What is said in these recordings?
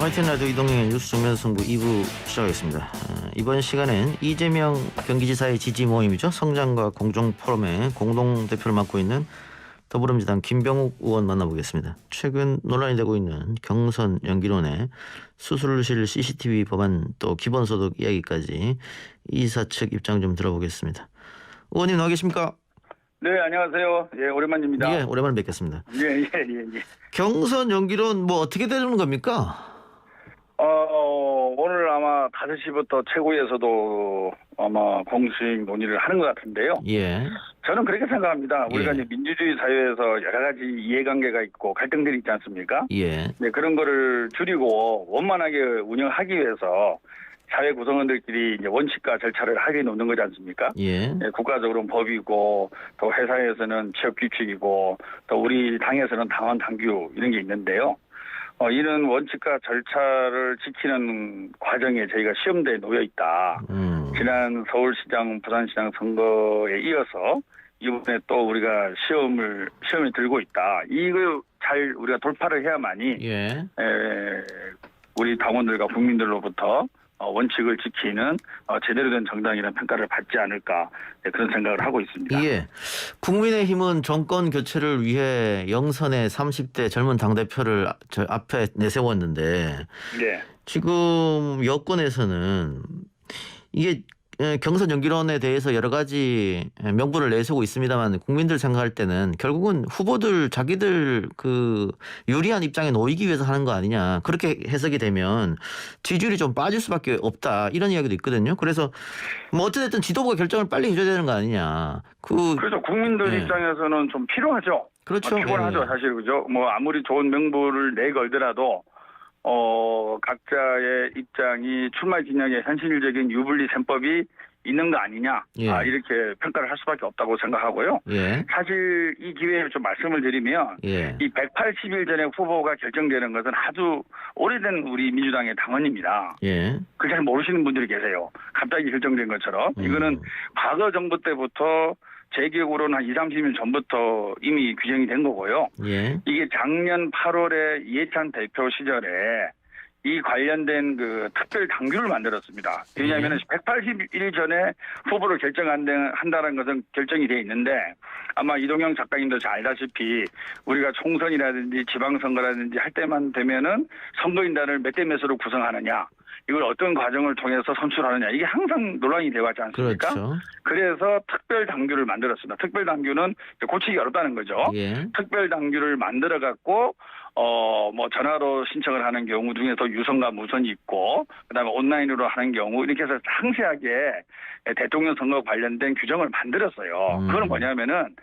YTN 라디오 이동영의 뉴스 정면 승부 2부 시작하겠습니다. 이번 시간엔 이재명 경기지사의 지지 모임이죠. 성장과 공정 포럼의 공동대표를 맡고 있는 더불어민주당 김병욱 의원 만나보겠습니다. 최근 논란이 되고 있는 경선 연기론에 수술실 CCTV 법안 또 기본소득 이야기까지 이사 측 입장 좀 들어보겠습니다. 의원님 나와 계십니까? 네, 안녕하세요. 예, 오랜만입니다. 예, 오랜만에 뵙겠습니다. 예. 경선 연기론 뭐 어떻게 되는 겁니까? 오늘 아마 5시부터 최고위에서도 아마 공식 논의를 하는 것 같은데요. 예. 저는 그렇게 생각합니다. 우리가 예. 이제 민주주의 사회에서 여러 가지 이해관계가 있고 갈등들이 있지 않습니까? 예. 네, 그런 거를 줄이고 원만하게 운영하기 위해서 사회 구성원들끼리 이제 원칙과 절차를 합의해 놓는 거지 않습니까? 예. 네, 국가적으로는 법이고 또 회사에서는 취업 규칙이고 또 우리 당에서는 당원 당규 이런 게 있는데요. 이런 원칙과 절차를 지키는 과정에 저희가 시험대에 놓여 있다. 지난 서울시장, 부산시장 선거에 이어서 이번에 또 우리가 시험에 들고 있다. 이걸 잘 우리가 돌파를 해야만이 예. 우리 당원들과 국민들로부터 원칙을 지키는 제대로 된 정당이라는 평가를 받지 않을까 그런 생각을 하고 있습니다. 예. 국민의힘은 정권 교체를 위해 영선의 30대 젊은 당대표를 저 앞에 내세웠는데 네. 지금 여권에서는 이게 경선 연기론에 대해서 여러 가지 명분을 내세우고 있습니다만 국민들 생각할 때는 결국은 후보들 자기들 그 유리한 입장에 놓이기 위해서 하는 거 아니냐 그렇게 해석이 되면 지지율이 좀 빠질 수밖에 없다 이런 이야기도 있거든요. 그래서 뭐 어찌됐든 지도부가 결정을 빨리 해줘야 되는 거 아니냐. 그래서 국민들 예. 입장에서는 좀 필요하죠. 그렇죠. 피곤하죠, 예. 사실 그죠. 뭐 아무리 좋은 명분을 내걸더라도 각자의 입장이 출마 진영의 현실적인 유불리 셈법이 있는 거 아니냐. 예. 이렇게 평가를 할 수밖에 없다고 생각하고요. 예. 사실 이 기회에 좀 말씀을 드리면 예. 이 180일 전에 후보가 결정되는 것은 아주 오래된 우리 민주당의 당헌입니다. 예. 그걸 잘 모르시는 분들이 계세요. 갑자기 결정된 것처럼. 이거는 과거 정부 때부터 제 기억으로는 한 20, 30년 전부터 이미 규정이 된 거고요. 예. 이게 작년 8월에 이해찬 대표 시절에 이 관련된 그 특별 당규를 만들었습니다. 왜냐하면 180일 전에 후보를 한다는 것은 결정이 돼 있는데 아마 이동영 작가님도 잘 알다시피 우리가 총선이라든지 지방선거라든지 할 때만 되면은 선거인단을 몇 대 몇으로 구성하느냐. 이걸 어떤 과정을 통해서 선출하느냐. 이게 항상 논란이 되어 왔지 않습니까? 그렇죠. 그래서 특별 당규를 만들었습니다. 특별 당규는 고치기 어렵다는 거죠. 예. 특별 당규를 만들어 갖고 뭐 전화로 신청을 하는 경우 중에서 유선과 무선이 있고 그다음에 온라인으로 하는 경우 이렇게 해서 상세하게 대통령 선거 관련된 규정을 만들었어요. 그건 뭐냐면은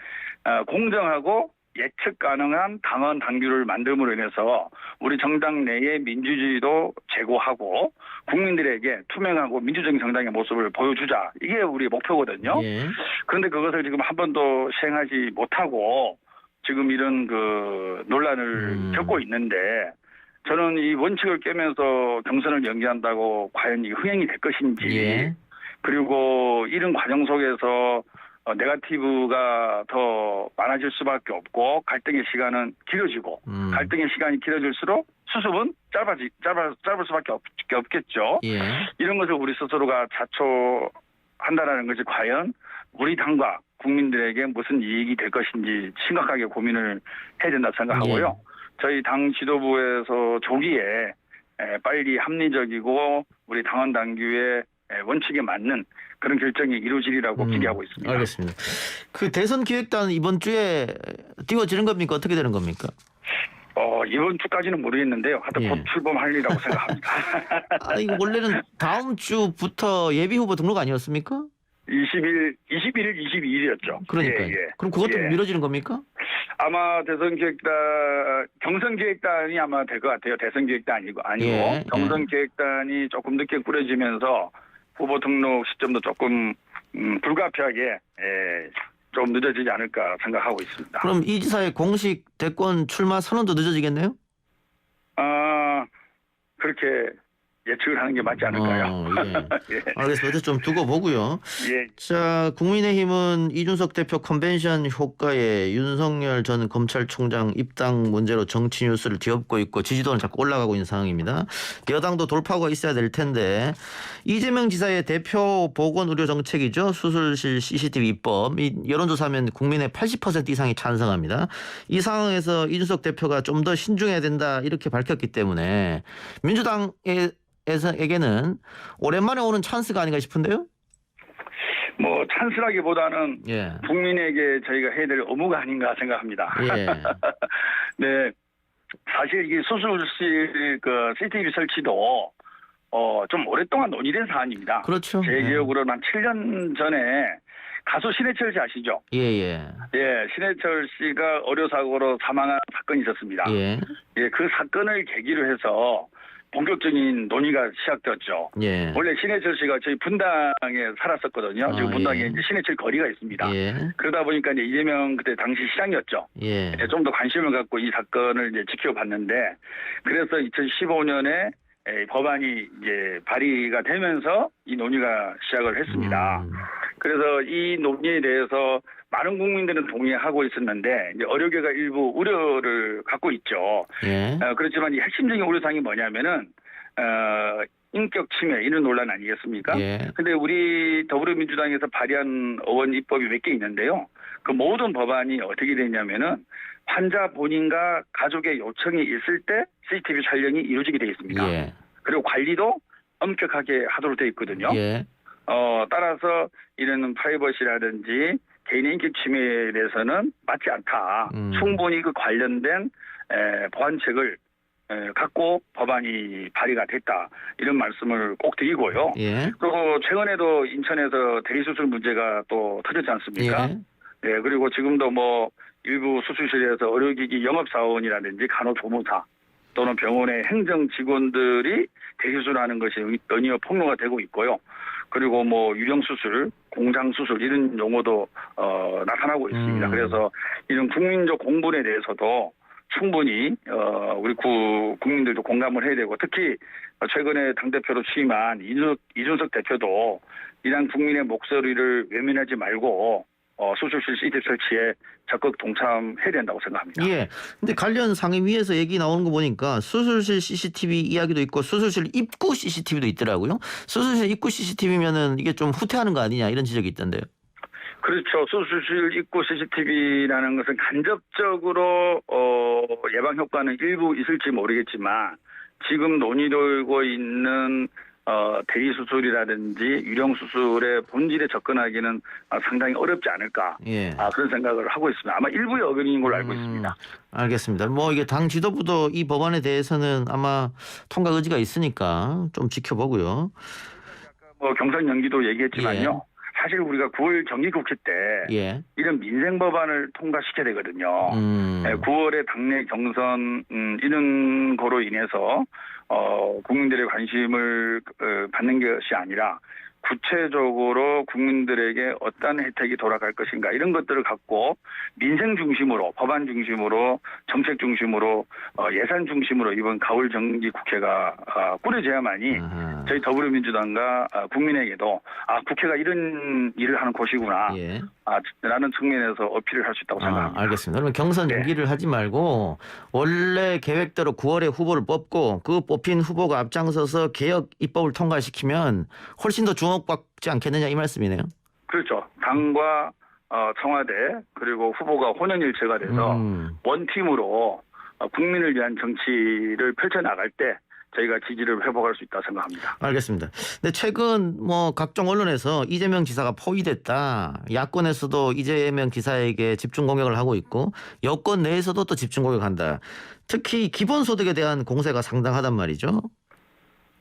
공정하고 예측 가능한 당원 당규를 만듦으로 인해서 우리 정당 내의 민주주의도 제고하고 국민들에게 투명하고 민주적인 정당의 모습을 보여주자. 이게 우리의 목표거든요. 예. 그런데 그것을 지금 한 번도 시행하지 못하고 지금 이런 그 논란을 겪고 있는데 저는 이 원칙을 깨면서 경선을 연기한다고 과연 이 흥행이 될 것인지 예. 그리고 이런 과정 속에서 네거티브가 더 많아질 수밖에 없고 갈등의 시간은 길어지고 갈등의 시간이 길어질수록 수습은 짧을 수밖에 없겠죠. 예. 이런 것을 우리 스스로가 자초한다라는 것이 과연 우리 당과 국민들에게 무슨 이익이 될 것인지 심각하게 고민을 해야 된다 생각하고요. 저희 당 지도부에서 조기에 빨리 합리적이고 우리 당원 당규의 원칙에 맞는 그런 결정이 이루어지리라고 기대하고 있습니다. 알겠습니다. 그 대선 기획단 이번 주에 띄워지는 겁니까? 어떻게 되는 겁니까? 이번 주까지는 모르겠는데요. 하여튼 곧 출범하리라고 생각합니다. 이거 원래는 다음 주부터 예비 후보 등록 아니었습니까? 21일, 22일이었죠. 그러니까요. 그럼 그것도 미뤄지는 겁니까? 아마 경선 기획단이 아마 될 것 같아요. 대선 기획단이 아니고 경선 기획단이 조금 늦게 꾸려지면서 후보 등록 시점도 조금 불가피하게 좀 늦어지지 않을까 생각하고 있습니다. 그럼 이 지사의 공식 대권 출마 선언도 늦어지겠네요? 그렇게 예측을 하는 게 맞지 않을까요? 예. 예. 알겠습니다. 좀 두고 보고요. 예. 자, 국민의힘은 이준석 대표 컨벤션 효과에 윤석열 전 검찰총장 입당 문제로 정치 뉴스를 뒤엎고 있고 지지도는 자꾸 올라가고 있는 상황입니다. 여당도 돌파구가 있어야 될 텐데 이재명 지사의 대표 보건 의료 정책이죠. 수술실 CCTV 입법. 이 여론조사하면 국민의 80% 이상이 찬성합니다. 이 상황에서 이준석 대표가 좀 더 신중해야 된다 이렇게 밝혔기 때문에 민주당에게는 오랜만에 오는 찬스가 아닌가 싶은데요. 뭐 찬스라기보다는 예. 국민에게 저희가 해야 될 의무가 아닌가 생각합니다. 예. 네, 사실 이게 수술실 그 CCTV 설치도 좀 오랫동안 논의된 사안입니다. 그렇죠. 제 기억으로는 한 7년 전에 가수 신해철 씨 아시죠? 예. 예, 신해철 씨가 의료사고로 사망한 사건이 있었습니다. 예. 예, 그 사건을 계기로 해서 본격적인 논의가 시작되었죠. 예. 원래 신해철 씨가 저희 분당에 살았었거든요. 지금 분당에 예. 이제 신해철 거리가 있습니다. 예. 그러다 보니까 이제 이재명 그때 당시 시장이었죠. 예. 좀 더 관심을 갖고 이 사건을 이제 지켜봤는데, 그래서 2015년에 법안이 이제 발의가 되면서 이 논의가 시작을 했습니다. 그래서 이 논의에 대해서 많은 국민들은 동의하고 있었는데 이제 의료계가 일부 우려를 갖고 있죠. 예. 그렇지만 이 핵심적인 우려사항이 뭐냐면은 인격 침해 이런 논란 아니겠습니까? 예. 근데 우리 더불어민주당에서 발의한 의원 입법이 몇 개 있는데요. 그 모든 법안이 어떻게 되냐면은 환자 본인과 가족의 요청이 있을 때 CCTV 촬영이 이루어지게 되어 있습니다. 예. 그리고 관리도 엄격하게 하도록 되어 있거든요. 예. 따라서 이런 프라이버시라든지 개인의 인격 침해에 대해서는 맞지 않다. 충분히 그 관련된 보완책을 갖고 법안이 발의가 됐다. 이런 말씀을 꼭 드리고요. 예. 그리고 최근에도 인천에서 대리수술 문제가 또 터졌지 않습니까? 예. 네, 그리고 지금도 뭐 일부 수술실에서 의료기기 영업사원이라든지 간호조무사 또는 병원의 행정 직원들이 대리수술하는 것이 연이어 폭로가 되고 있고요. 그리고 뭐 유령수술, 공장수술 이런 용어도 나타나고 있습니다. 그래서 이런 국민적 공분에 대해서도 충분히 우리 국민들도 공감을 해야 되고, 특히 최근에 당대표로 취임한 이준석 대표도 이런 국민의 목소리를 외면하지 말고 수술실 CCTV 설치에 적극 동참해야 된다고 생각합니다. 예. 근데 관련 상임위에서 얘기 나오는 거 보니까 수술실 CCTV 이야기도 있고 수술실 입구 CCTV도 있더라고요. 수술실 입구 CCTV면은 이게 좀 후퇴하는 거 아니냐 이런 지적이 있던데요. 그렇죠. 수술실 입구 CCTV라는 것은 간접적으로 예방 효과는 일부 있을지 모르겠지만 지금 논의되고 있는 대리수술이라든지 유령수술의 본질에 접근하기는 상당히 어렵지 않을까. 예. 그런 생각을 하고 있습니다. 아마 일부의 의견인 걸로 알고 있습니다. 알겠습니다. 뭐 이게 당 지도부도 이 법안에 대해서는 아마 통과 의지가 있으니까 좀 지켜보고요. 뭐 경선 연기도 얘기했지만요. 사실 우리가 9월 정기국회 때 예. 이런 민생 법안을 통과시켜야 되거든요. 9월에 당내 경선 이런 거로 인해서 국민들의 관심을 받는 것이 아니라 구체적으로 국민들에게 어떤 혜택이 돌아갈 것인가 이런 것들을 갖고 민생 중심으로, 법안 중심으로, 정책 중심으로, 예산 중심으로 이번 가을 정기 국회가 꾸려져야만이 저희 더불어민주당과 국민에게도 국회가 이런 일을 하는 곳이구나 예. 라는 측면에서 어필을 할 수 있다고 생각합니다. 알겠습니다. 그러면 경선 연기를 하지 말고 원래 계획대로 9월에 후보를 뽑고 그 뽑힌 후보가 앞장서서 개혁 입법을 통과시키면 훨씬 더 주목받지 않겠느냐 이 말씀이네요. 그렇죠. 당과 청와대 그리고 후보가 혼연일체가 돼서 원팀으로 국민을 위한 정치를 펼쳐나갈 때 저희가 지지를 회복할 수 있다고 생각합니다. 알겠습니다. 근데 최근 뭐 각종 언론에서 이재명 지사가 포위됐다. 야권에서도 이재명 지사에게 집중 공격을 하고 있고 여권 내에서도 또 집중 공격한다. 특히 기본소득에 대한 공세가 상당하단 말이죠.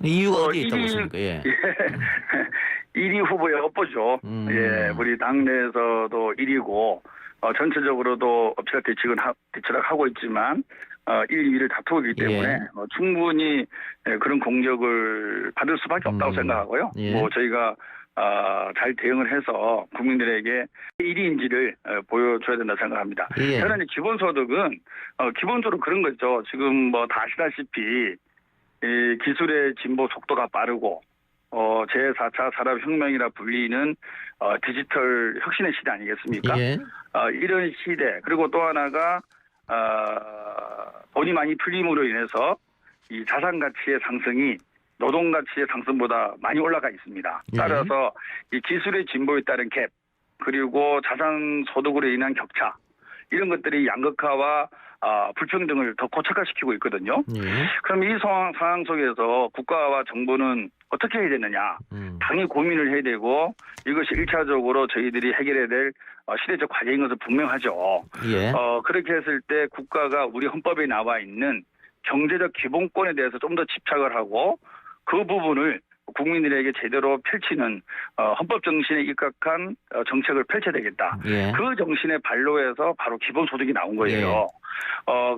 이유가 어디에 있다고 보십니까? 예. 1위 후보에 엇보죠. 예, 우리 당내에서도 1위고 전체적으로도 엎치락 뒤치락 하고 있지만 1, 2위를 다투기 때문에 충분히 그런 공격을 받을 수밖에 없다고 생각하고요. 뭐 저희가 잘 대응을 해서 국민들에게 1위인지를 보여줘야 된다 생각합니다. 저는 기본소득은 기본적으로 그런 거죠. 지금 뭐 다 아시다시피 이 기술의 진보 속도가 빠르고 제4차 산업혁명이라 불리는 디지털 혁신의 시대 아니겠습니까? 예. 이런 시대 그리고 또 하나가 돈이 많이 풀림으로 인해서 이 자산 가치의 상승이 노동 가치의 상승보다 많이 올라가 있습니다. 예. 따라서 이 기술의 진보에 따른 갭 그리고 자산 소득으로 인한 격차 이런 것들이 양극화와 불평등을 더 고착화시키고 있거든요. 예. 그럼 이 상황 속에서 국가와 정부는 어떻게 해야 되느냐? 당연히 고민을 해야 되고 이것이 1차적으로 저희들이 해결해야 될 시대적 과제인 것은 분명하죠. 예. 그렇게 했을 때 국가가 우리 헌법에 나와 있는 경제적 기본권에 대해서 좀 더 집착을 하고 그 부분을 국민들에게 제대로 펼치는 헌법 정신에 입각한 정책을 펼쳐야 되겠다. 예. 그 정신의 발로에서 바로 기본소득이 나온 거예요.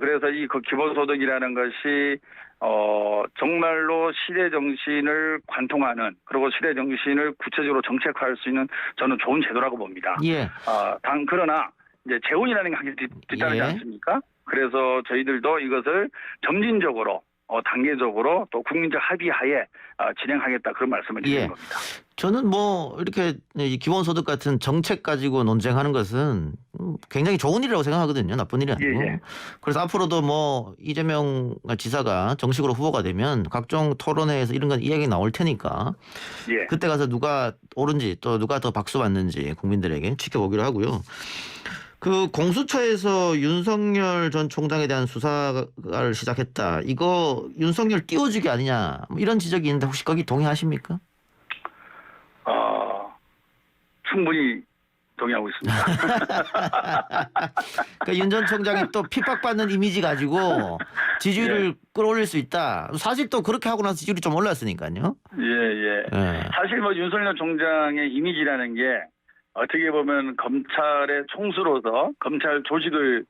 그래서 이 그 기본소득이라는 것이 정말로 시대 정신을 관통하는 그리고 시대 정신을 구체적으로 정책화할 수 있는 저는 좋은 제도라고 봅니다. 예. 그러나 이제 재혼이라는 게 한개 뒤따르지 예. 않습니까? 그래서 저희들도 이것을 점진적으로 단계적으로 또 국민적 합의하에 진행하겠다 그런 말씀을 드리는 예. 겁니다. 저는 뭐 이렇게 이 기본소득 같은 정책 가지고 논쟁하는 것은 굉장히 좋은 일이라고 생각하거든요. 나쁜 일이 아니고. 예. 그래서 앞으로도 뭐 이재명 지사가 정식으로 후보가 되면 각종 토론회에서 이런 건 이야기 나올 테니까 예. 그때 가서 누가 옳은지 또 누가 더 박수 받는지 국민들에게 지켜보기로 하고요. 그 공수처에서 윤석열 전 총장에 대한 수사를 시작했다. 이거 윤석열 띄워주기 아니냐 뭐 이런 지적이 있는데 혹시 거기 동의하십니까? 충분히 동의하고 있습니다. 그러니까 윤 전 총장이 또 핍박받는 이미지 가지고 지지율을 끌어올릴 수 있다. 사실 또 그렇게 하고 나서 지지율이 좀 올랐으니까요. 예. 사실 뭐 윤석열 총장의 이미지라는 게 어떻게 보면 검찰의 총수로서 검찰 조직을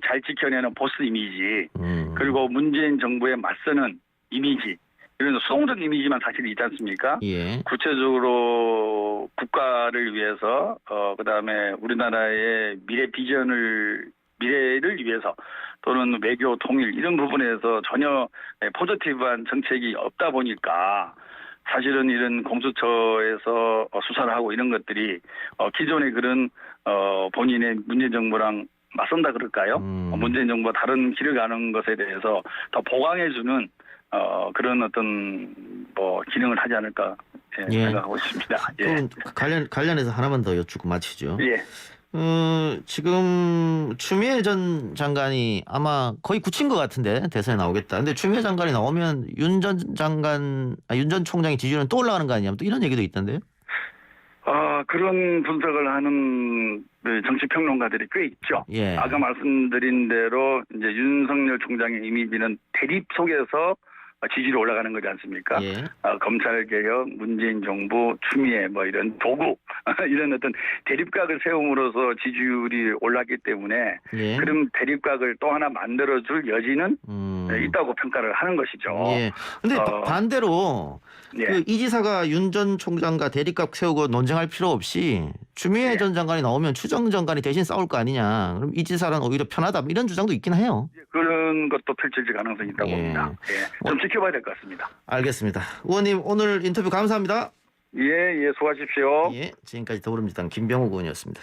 잘 지켜내는 보스 이미지 그리고 문재인 정부에 맞서는 이미지 이런 수동적 이미지만 사실 있지 않습니까? 예. 구체적으로 국가를 위해서 그다음에 우리나라의 미래를 위해서 또는 외교 통일 이런 부분에서 전혀 포지티브한 정책이 없다 보니까 사실은 이런 공수처에서 수사를 하고 이런 것들이 기존의 그런 본인의 문재인 정부랑 맞선다 그럴까요? 문재인 정부가 다른 길을 가는 것에 대해서 더 보강해주는 그런 어떤 뭐 기능을 하지 않을까 생각하고 있습니다. 그럼 관련해서 하나만 더 여쭙고 마치죠. 예. 지금 추미애 전 장관이 아마 거의 굳힌 것 같은데 대선에 나오겠다. 근데 추미애 장관이 나오면 윤 전 총장의 지지율은 또 올라가는 거 아니냐? 또 이런 얘기도 있던데요. 그런 분석을 하는 정치 평론가들이 꽤 있죠. 예. 아까 말씀드린 대로 이제 윤석열 총장의 이미지는 대립 속에서 지지율이 올라가는 거지 않습니까? 예. 검찰개혁, 문재인 정부, 추미애 뭐 이런 도구 이런 어떤 대립각을 세움으로써 지지율이 올랐기 때문에 예. 그런 대립각을 또 하나 만들어줄 여지는 있다고 평가를 하는 것이죠. 예. 근데 반대로 예. 그 이 지사가 윤 전 총장과 대립각 세우고 논쟁할 필요 없이 추미애 전 장관이 나오면 추정 장관이 대신 싸울 거 아니냐. 그럼 이 지사는 오히려 편하다. 뭐 이런 주장도 있긴 해요. 그런 것도 펼쳐질 가능성이 있다고 예. 봅니다. 좀 지켜봐야 될 것 같습니다. 알겠습니다. 의원님 오늘 인터뷰 감사합니다. 예, 수고하십시오. 예, 지금까지 더불어민주당 김병욱 의원이었습니다.